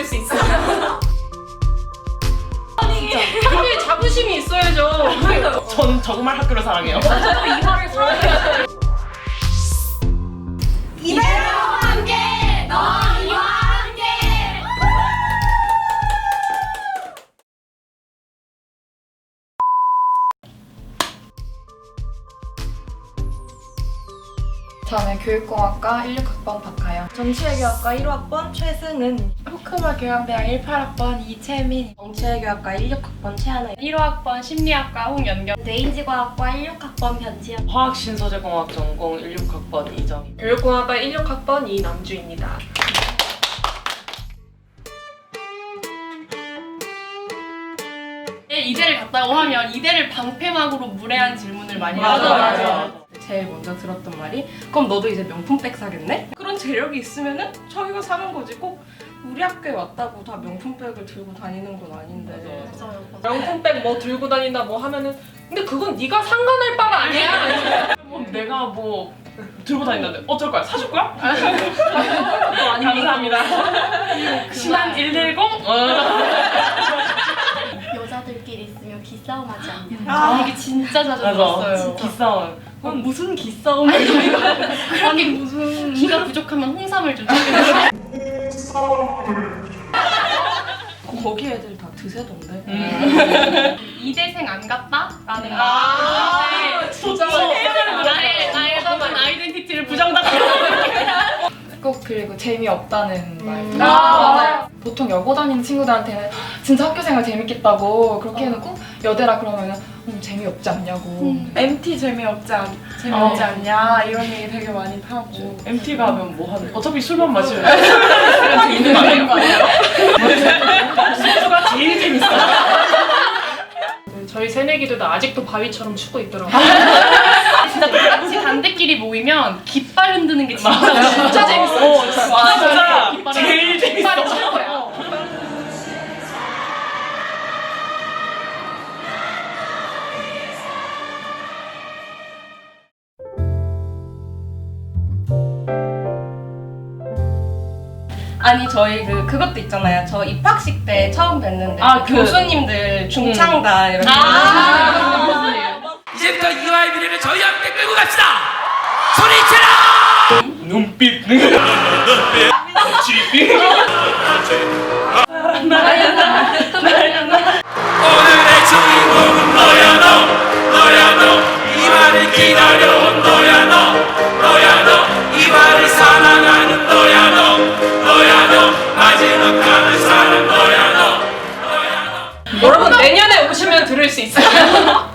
수 있어요. 아니 근데 자부심이 있어야죠. 전 정말 학교를 사랑해요. 저도 이화를 사랑해요. 이대로 함께 너와 이와 함께. 저는 교육공학과 16학번 박하영. 정치외교학과 1호학번 최승은. 후크바 교양대학 18학번 이채민. 정치외교학과 16학번 최하나. 1호학번 심리학과 홍연경. 뇌인지과학과 16학번 변지연. 화학신소재공학 전공 16학번 이정희. 교육공학과 16학번 이남주입니다. 이대를 갔다고 하면 이대를 방패막으로 무례한 질문을 많이 하잖아요. 제일 먼저 들었던 말이 그럼 너도 이제 명품백 사겠네? 그런 재력이 있으면은 자기가 사는 거지. 꼭 우리 학교에 왔다고 다 명품백을 들고 다니는 건 아닌데. 맞아요. 명품백 뭐 들고 다닌다 뭐 하면은 근데 그건 네가 상관할 바가 아니야. 내가 뭐 들고 다닌다는데 어쩔 거야? 사줄 거야? 감사합니다. 신한 110? 여자들끼리 있으면 기싸움하지 않냐. 아, 이게 진짜 자주 들었어요. 기싸움. 무슨 기싸움을 아니 무슨 기가 부족하면 홍삼을 주죠. 거기 애들 다 드세던데. 이대생 안 갔다? 라는 말. 진짜 나의 어떤 아이덴티티를 부정당하는. 꼭 그리고 재미없다는 말. 맞아요. 보통 여고 다니는 친구들한테는 진짜 학교생활 재밌겠다고 그렇게 해놓고 여대라 그러면은 재미없지 않냐고. MT 재미없지 않냐 이런 얘기 되게 많이 하고. MT 가면 뭐 하는? 어차피 술만 마시면 술만 재밌는 거 아니에요? 술수가 제일 재밌어. 저희 새내기들도 아직도 바위처럼 추고 있더라고요. 진짜 같이 반대끼리 모이면 깃발 흔드는 게 진짜 재밌어요. 진짜 깃발을 제일 재밌어. 깃발을 칠 거야. 아니 저희 그것도 있잖아요. 저 입학식 때 처음 뵀는데 그 교수님들 중창단 이렇게 이제부터 이화의 미래를 저희 함께 끌고 갑시다. 소리쳐라. 눈빛. 오늘의 주인공은 너야 너 이화를 기다려온 너야 너 이화를 사랑하는 너야 너 마지막까지 사는 너야 너. 여러분 내년에 오시면 들을 수 있어요.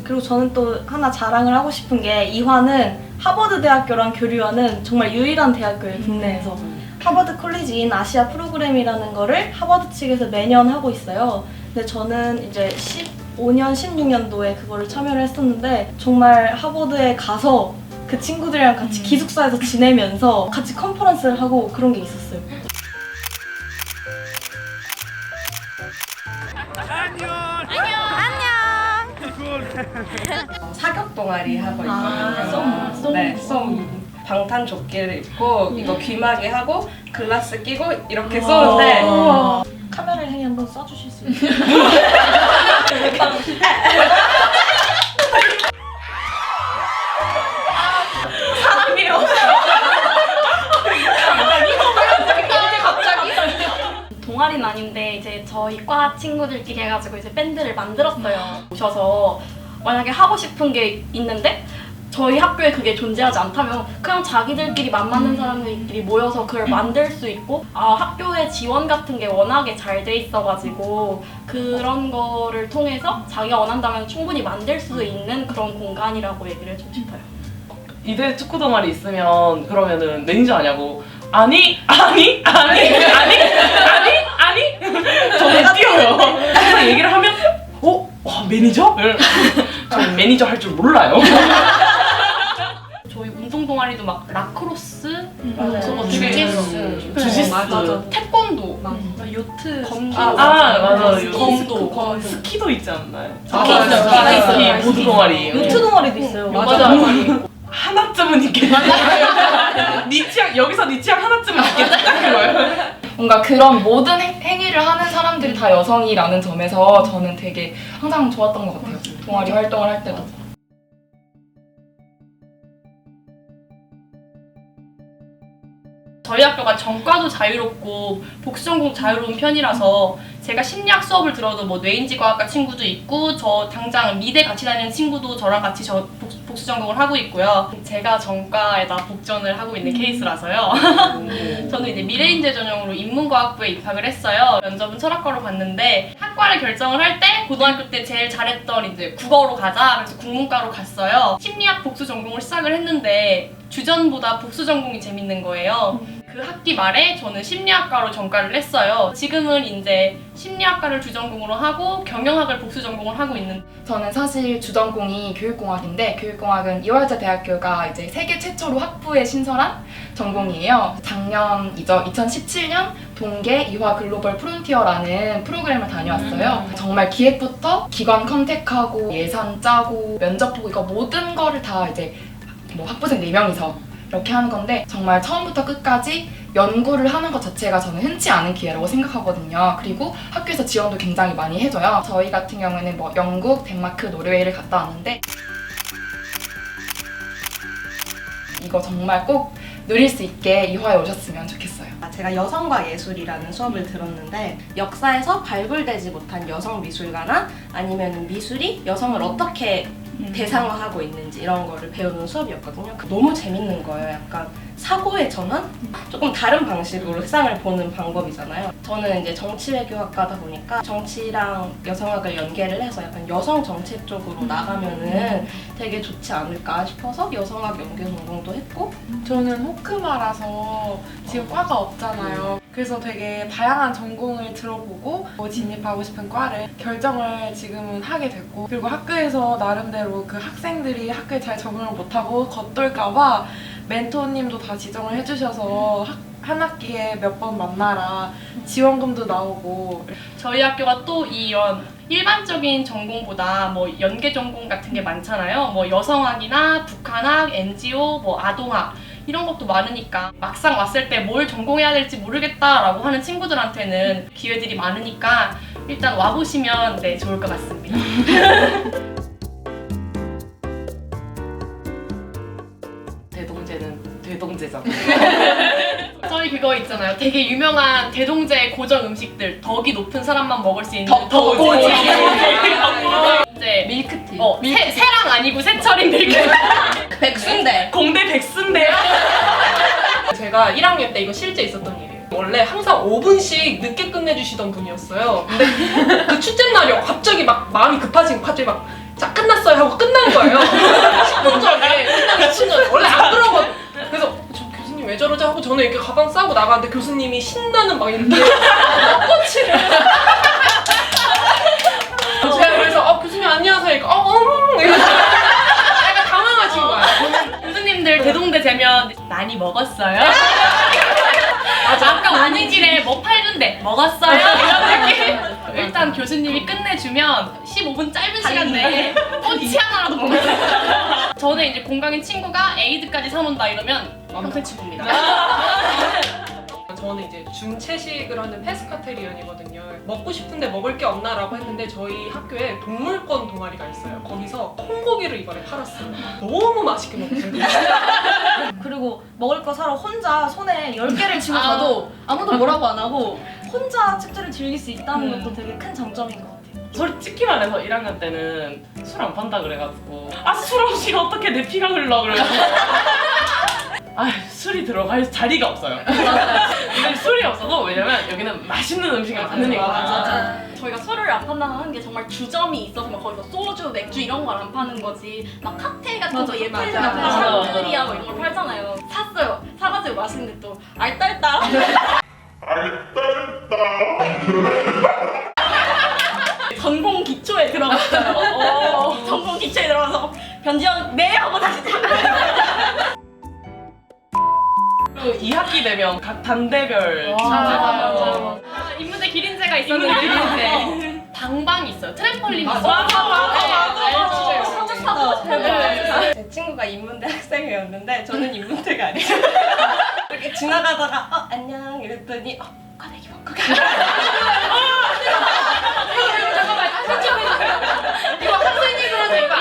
그리고 저는 또 하나 자랑을 하고 싶은 게 이화는 하버드 대학교랑 교류하는 정말 유일한 대학교예요, 국내에서. 하버드 콜리지 인 아시아 프로그램이라는 거를 하버드 측에서 매년 하고 있어요. 근데 저는 이제 15년, 16년도에 그거를 참여를 했었는데 정말 하버드에 가서 그 친구들이랑 같이 기숙사에서 지내면서 같이 컨퍼런스를 하고 그런 게 있었어요. 사격 동아리 하고 있거든요. 썸. 네, 썸. 방탄 조끼를 입고 이거 귀마개 하고 글라스 끼고 이렇게 쏘는데 카메라를 향해 한번 쏴주실 수 있어요? 동아리는 아닌데 이제 저희 과 친구들끼리 해가지고 이제 밴드를 만들었어요. 오셔서 만약에 하고 싶은 게 있는데 저희 학교에 그게 존재하지 않다면 그냥 자기들끼리 맘맞는 사람들끼리 모여서 그걸 만들 수 있고 학교의 지원 같은 게 워낙에 잘 돼 있어가지고 그런 거를 통해서 자기가 원한다면 충분히 만들 수 있는 그런 공간이라고 얘기를 해주고 싶어요. 이대 축구 동아리 있으면 그러면은 매니저 아냐고. 아니 저는 뛰어요. 그래서 얘기를 하면 와 매니저? 저는 매니저 할 줄 몰라요. 저희 운동 동아리도 막 라크로스, 맞아요. 주짓수, 맞아. 태권도, 요트, 검도, 맞아. 검도. 스키도 있지 않나요? 있어요. 스키 보드 동아리. 요트 동아리도 있어요. 맞아. 하나쯤은 있겠다. 니 취향 여기서 니 취향 하나쯤은 있겠다. 그거예요. 뭔가 그런 모든 행위를 하는 사람들이 다 여성이라는 점에서 저는 되게 항상 좋았던 것 같아요. 동아리 활동을 할 때도. 저희 학교가 전과도 자유롭고 복수전공 자유로운 편이라서 제가 심리학 수업을 들어도 뭐 뇌인지과학과 친구도 있고 저 당장 미대 같이 다니는 친구도 저랑 같이 복수전공을 하고 있고요. 제가 전과에다 복전을 하고 있는 케이스라서요. 저는 이제 미래인재 전형으로 인문과학부에 입학을 했어요. 면접은 철학과로 봤는데 학과를 결정을 할 때 고등학교 때 제일 잘했던 이제 국어로 가자 그래서 국문과로 갔어요. 심리학 복수 전공을 시작을 했는데 주전보다 복수 전공이 재밌는 거예요. 그 학기 말에 저는 심리학과로 전과를 했어요. 지금은 이제 심리학과를 주전공으로 하고 경영학을 복수 전공을 하고 있는. 저는 사실 주전공이 교육공학인데 교육공학은 이화여자 대학교가 이제 세계 최초로 학부에 신설한 전공이에요. 작년이죠. 2017년 동계 이화 글로벌 프론티어라는 프로그램을 다녀왔어요. 정말 기획부터 기관 컨택하고 예산 짜고 면접 보고 이거 모든 거를 다 이제 뭐 학부생 4명이서 이렇게 하는 건데 정말 처음부터 끝까지 연구를 하는 것 자체가 저는 흔치 않은 기회라고 생각하거든요. 그리고 학교에서 지원도 굉장히 많이 해줘요. 저희 같은 경우에는 뭐 영국, 덴마크, 노르웨이를 갔다 왔는데 이거 정말 꼭 누릴 수 있게 이화에 오셨으면 좋겠어요. 제가 여성과 예술이라는 수업을 들었는데 역사에서 발굴되지 못한 여성 미술가나 아니면 미술이 여성을 어떻게 대상화하고 있는지 이런 거를 배우는 수업이었거든요. 너무 재밌는 거예요. 약간 사고의 전환? 조금 다른 방식으로 세상을 보는 방법이잖아요. 저는 이제 정치외교학과다 보니까 정치랑 여성학을 연계를 해서 약간 여성 정책 쪽으로 나가면은 되게 좋지 않을까 싶어서 여성학 연계 전공도 했고. 저는 호크마라서 지금 과가 없잖아요. 그래서 되게 다양한 전공을 들어보고 진입하고 싶은 과를 결정을 지금은 하게 됐고, 그리고 학교에서 나름대로 그 학생들이 학교에 잘 적응을 못하고 겉돌까봐 멘토님도 다 지정을 해주셔서 한 학기에 몇 번 만나라 지원금도 나오고. 저희 학교가 또 이런 일반적인 전공보다 뭐 연계 전공 같은 게 많잖아요. 뭐 여성학이나 북한학, NGO, 뭐 아동학 이런 것도 많으니까 막상 왔을 때 뭘 전공해야 될지 모르겠다라고 하는 친구들한테는 기회들이 많으니까 일단 와보시면 네, 좋을 것 같습니다. 대동제는 대동제잖아. 저희 그거 있잖아요. 되게 유명한 대동제 고정 음식들. 덕이 높은 사람만 먹을 수 있는 덕고지. 이제 밀크티. 새랑 아니고 새철인 밀크티. 백순대. 공대 백순대야? 제가 1학년 때 이거 실제 있었던 일이에요. 원래 항상 5분씩 늦게 끝내주시던 분이었어요. 근데 그 축제 날이 갑자기 막 마음이 급해지고 갑자기 막 자 끝났어요 하고 끝난 거예요. 10분 전에 끝나기 치는 원래 안 그러거든. 그래서 저 교수님 왜 저러지 하고 저는 이렇게 가방 싸고 나가는데 교수님이 신나는 막 이렇게 꽃을 제가 그래서 교수님 안녕하세요 이러니까 이러면서 약간 당황하신 거야. 교수님들 대동대 되면 많이 먹었어요? 아까 오는길에 뭐 팔던데 먹었어요? 이런 느낌. 일단 교수님이 끝내주면 15분 짧은 시간 내에 꼬치 하나라도 먹었어요. 저는 이제 공강인 친구가 에이드까지 사놓는다 이러면 평생 친구입니다. 저는 이제 중채식을 하는 페스카테리언이거든요. 먹고 싶은데 먹을 게 없나라고 했는데 저희 학교에 동물권 동아리가 있어요. 거기서 콩고기를 이번에 팔았어요. 너무 맛있게 먹었어요. 그리고 먹을 거 사러 혼자 손에 10개를 쥐고 가도 아무도 뭐라고 안 하고 혼자 축제를 즐길 수 있다는 것도 되게 큰 장점인 것 같아요. 솔직히 말해서 1학년 때는 술 안 판다 그래가지고 술 없이 어떻게 내 피가 흘러 그래가지고 술이 들어갈 자리가 없어요. 근데 술이 없어도 왜냐면 여기는 맛있는 음식이 많으니까. 저희가 술을 안 판다는 게 정말 주점이 있어서 막 거기서 소주, 맥주 이런 걸 안 파는 거지. 막 칵테일 같은 거 예쁜 거 맞아. 샹그리아 뭐 이런 걸 팔잖아요. 샀어요. 사가지고 마시는데 또 알딸딸. 전공 기초에 들어갔어요. 전공 기초에 들어가서 변지영 네 하고 다시 그리고 2학기 되면 각 단대별 맞아요. 인문대 기린제가 있었는데 기린제. 방방이 있어요. 트램펄린 방방. 제 친구가 인문대 학생이었는데 저는 인문대가 아니에요. 이렇게 지나가다가 안녕 이랬더니 과대기 이거 학생이 그러지 이거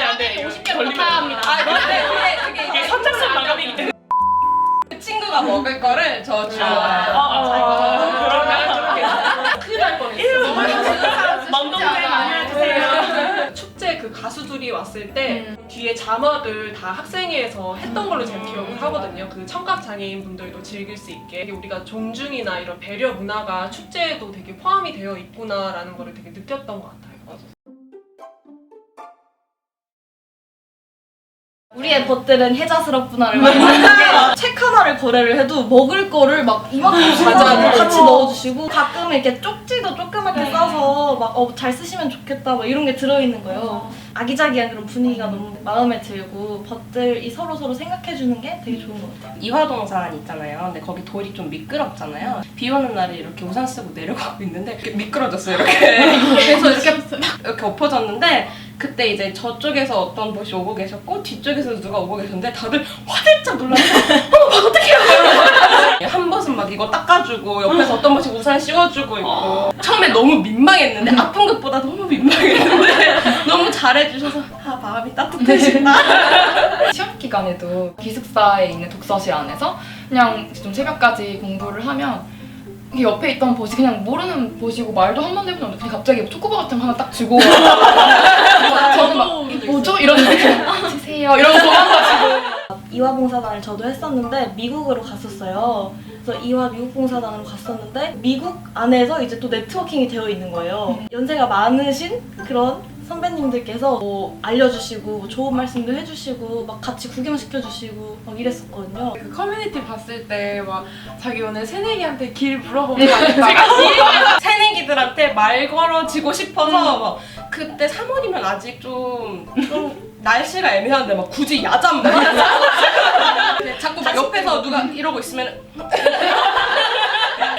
안돼 50개 걸리면 그게 이제 선착순 마감이기 때문에 그 친구가 먹을 거를 저 주고 그러면 좀 큰일 날 뻔했어. 맘동생 많이 해주세요. 축제 그 가수들이 왔을 때 뒤에 자막을 다 학생회에서 했던 걸로 제가 기억을 하거든요. 그 청각 장애인 분들도 즐길 수 있게 되게 우리가 존중이나 이런 배려 문화가 축제에도 되게 포함이 되어 있구나라는 거를 되게 느꼈던 것 같아요. 우리의 벗들은 혜자스럽구나를 많이 느끼는 게 책 하나를 거래를 해도 먹을 거를 막 이만큼씩 맞아. 같이 넣어주시고 가끔은 이렇게 쪽지도 조그맣게 싸서 막 잘 쓰시면 좋겠다 막 이런 게 들어있는 거예요. 아기자기한 그런 분위기가 너무 마음에 들고 벗들이 서로 생각해주는 게 되게 좋은 것 같아요. 이화동산 있잖아요. 근데 거기 돌이 좀 미끄럽잖아요. 비 오는 날에 이렇게 우산 쓰고 내려가고 있는데 이렇게 미끄러졌어요. 이렇게. 그래서 이렇게 엎어졌는데 그때 이제 저쪽에서 어떤 분이 오고 계셨고 뒤쪽에서 누가 오고 계셨는데 다들 화들짝 놀라서 어떡해요. 한 벗은 막 이거 닦아주고 옆에서 어떤 분이 우산 씌워주고 있고 처음에 너무 민망했는데 아픈 것보다 너무 민망했는데 너무 잘해주셔서 마음이 따뜻해진다. 시험 기간에도 기숙사에 있는 독서실 안에서 그냥 좀 새벽까지 공부를 하면 이게 옆에 있던 보시 그냥 모르는 보시고 말도 한 번도 해본 적 없는데 그냥 갑자기 초코바 같은 거 하나 딱 주고 저는 막 이게 뭐죠? 이러는데 드세요 이러고 도망가시고 이화봉사단을 저도 했었는데 미국으로 갔었어요. 그래서 이화 미국봉사단으로 갔었는데 미국 안에서 이제 또 네트워킹이 되어 있는 거예요. 연세가 많으신 그런 선배님들께서 뭐 알려주시고 좋은 말씀도 해주시고 막 같이 구경시켜주시고 막 이랬었거든요. 그 커뮤니티 봤을 때 막 자기 오늘 새내기한테 길 물어보는 거 아닐까? 새내기들한테 말 걸어지고 싶어서 막 그때 3월이면 아직 좀 날씨가 애매한데 막 굳이 야잠 막 자꾸 막 옆에서 누가 이러고 있으면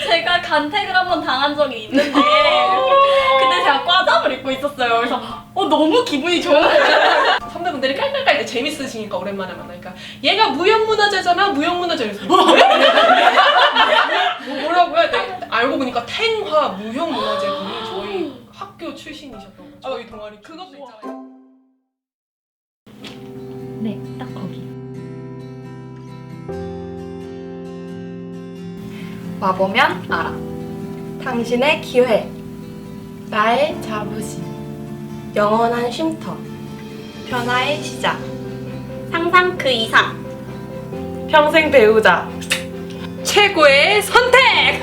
제가 간택을 한번 당한 적이 있는데 그때 제가 과잠을 입고 있었어요. 그래서 너무 기분이 좋은 거예요. 선배분들이 깔깔깔 때 재밌으시니까 오랜만에 만나니까 얘가 무형문화재잖아 무형문화재 그래서 뭐라고 해야 돼? 알고 보니까 탱화 무형문화재 분이 저희 학교 출신이셨던 거죠. 저희 동아리 그것도 있잖아요. 네, 딱 거기. 와보면 알아. 당신의 기회, 나의 자부심. 영원한 쉼터, 변화의 시작, 상상 그 이상. 평생 배우자, 최고의 선택!